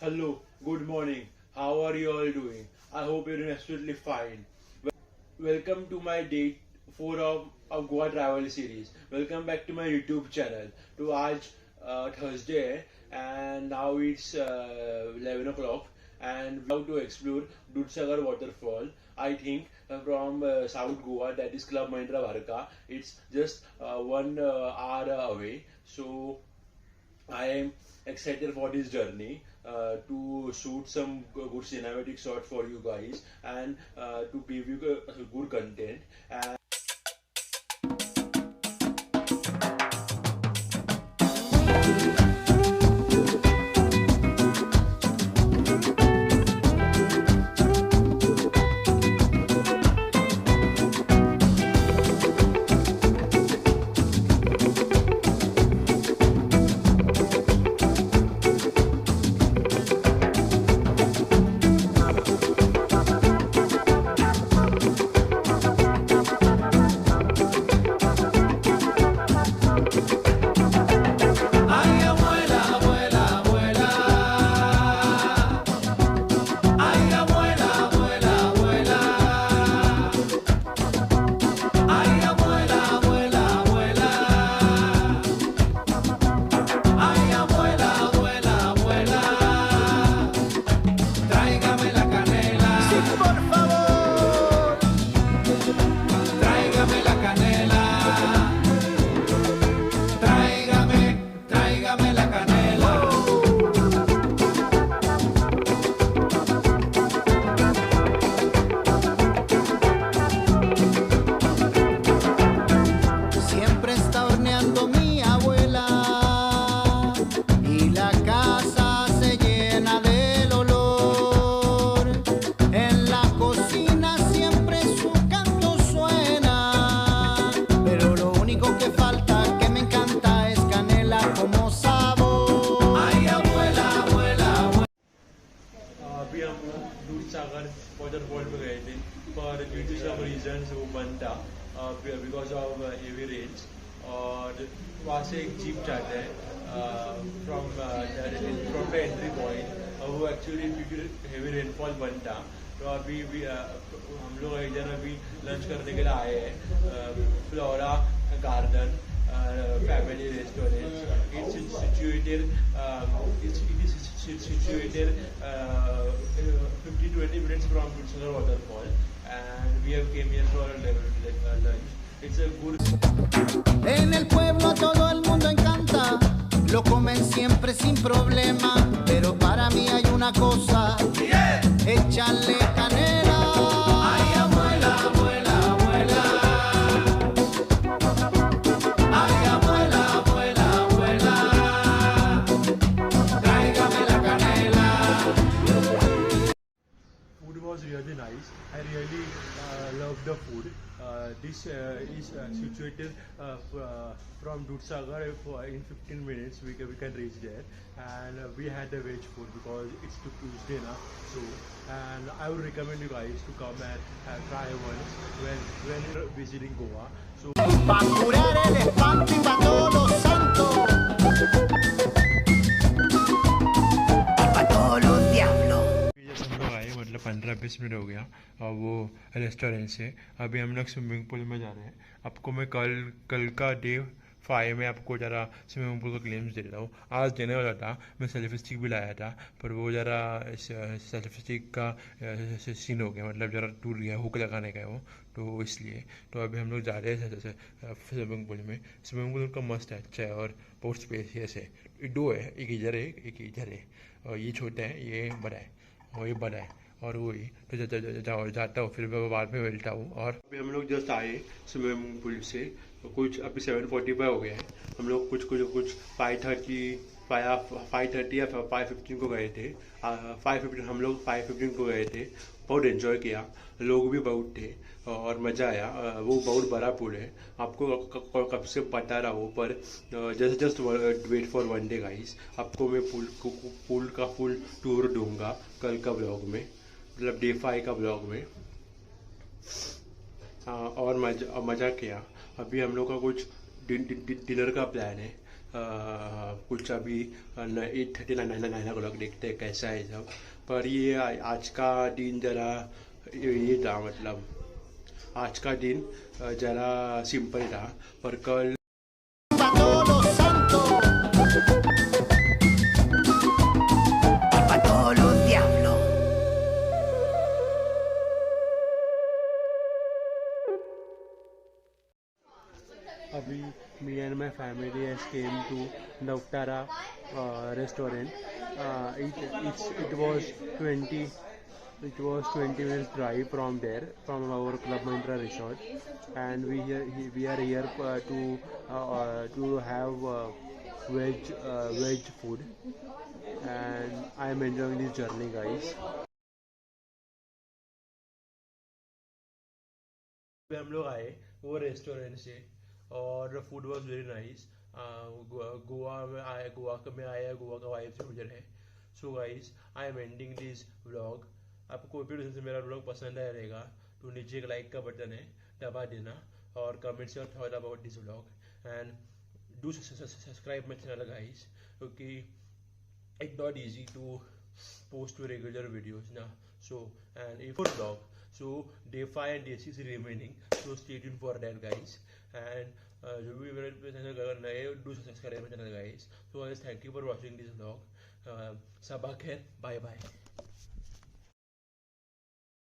Hello, good morning. How are you all doing? I hope you're doing absolutely fine. Welcome to my day 4 of Goa travel series. Welcome back to my YouTube channel. To आज Thursday है and now it's 11 o'clock and we have to explore Dudhsahar Waterfall. I think from South Goa, that is Club Mahindra Varka. It's just 1 hour away. So I am excited for this journey to shoot some good cinematic shots for you guys and to give you good content. And अभी हम Dudhsagar waterfall पे गए थे पर due to some reason वो बंद था because of heavy rains और वहाँ से एक जीप जाता है फ्रॉम द एंट्री पॉइंट और वो actually due to heavy rainfall बंद था तो अभी भी हम लोग इधर अभी लंच करने के लिए आए हैं flora garden family restaurant. It's situated 15-20 minutes from Dudhsahar Waterfall, and we have came here for lunch. It's a good. En el pueblo todo el mundo encanta, lo comen siempre sin problema, pero para mí hay una cosa, echarle canela. Ay, abuela, abuela, abuela. Ay, abuela, abuela, abuela. Tráigame la canela. Food was really nice. I really love the food. This is situated from Dudhsahar. In 15 minutes we can reach there, and we had the veg food because it's Tuesday now. So, and I would recommend you guys to come and try once when you're visiting Goa. So, Pa' curar el espanto y pa' todos los santos. Pa' todos los diablos. जब हम लोग आए मतलब 15-20 minute हो गया और वो restaurant से अभी हम लोग स्विमिंग पूल में जा रहे हैं। आपको मैं कल का डे 5 में आपको ज़रा स्विमिंग पूल का क्लेम्स दे रहा हूँ। आज देने वाला था, मैं सेल्फी स्टिक भी लाया था पर वो ज़रा सेल्फी स्टिक का सीन हो गया, मतलब ज़रा टूट गया, हुक लगाने का वो, तो इसलिए तो अभी हम लोग जा रहे हैं स्विमिंग पूल में। स्विमिंग पूल का मस्त है, अच्छा है और बहुत स्पेसियस है। दो है, एक इधर है एक इधर है और ये छोटा है ये बड़ा है और ये बड़ा है और वही तो जाता हूँ फिर मैं बाद में मिलता हूँ। और अभी हम लोग जस्ट आए स्विमिंग पूल से, तो कुछ अभी 7:45 हो गया है। हम लोग कुछ 5:30 या 5:15 को गए थे। 5:15 हम लोग 5:15 को गए थे। बहुत एंजॉय किया, लोग भी बहुत थे और मज़ा आया। वो बहुत बड़ा पूल है, आपको कब से बता रहा हूँ पर just wait for one day guys. आपको मैं पूल का फुल टूर दूंगा कल का ब्लॉग में, मतलब डे 5 का ब्लॉग में। और मज़ा किया। अभी हम लोग का कुछ डिनर का प्लान है, कुछ अभी 8:39 देखते हैं कैसा है सब। पर ये आज का दिन ज़रा ये था, मतलब आज का दिन ज़रा सिंपल था। पर कल Pa' todos los santos y pa' todos los diablos. अभी me and my family has came to Navtara restaurant. It was 20 minutes drive from there, from our Club Mahindra resort, and we are here to have veg food, and I am enjoying this journey, guys. अभी हम लोग आए वो restaurant से, और food was very nice. Goa में आया, गोवा का वाइब से गुजर है। So guys, I am ending this vlog. आपको कोई भी रीजन से मेरा व्लॉग पसंद आया रहेगा तो नीचे एक लाइक का बटन है, दबा देना, और comments your thought about this vlog, and do subscribe my channel guys, क्योंकि it's not easy to post to regular videos now. So, and if vlog, so day 5 and day 6 is remaining, so stay tuned for that, guys. And जो भी मेरे channel अगर नए, do subscribe my channel, guys. So guys, thank you for watching this vlog. सबा खैर, bye bye.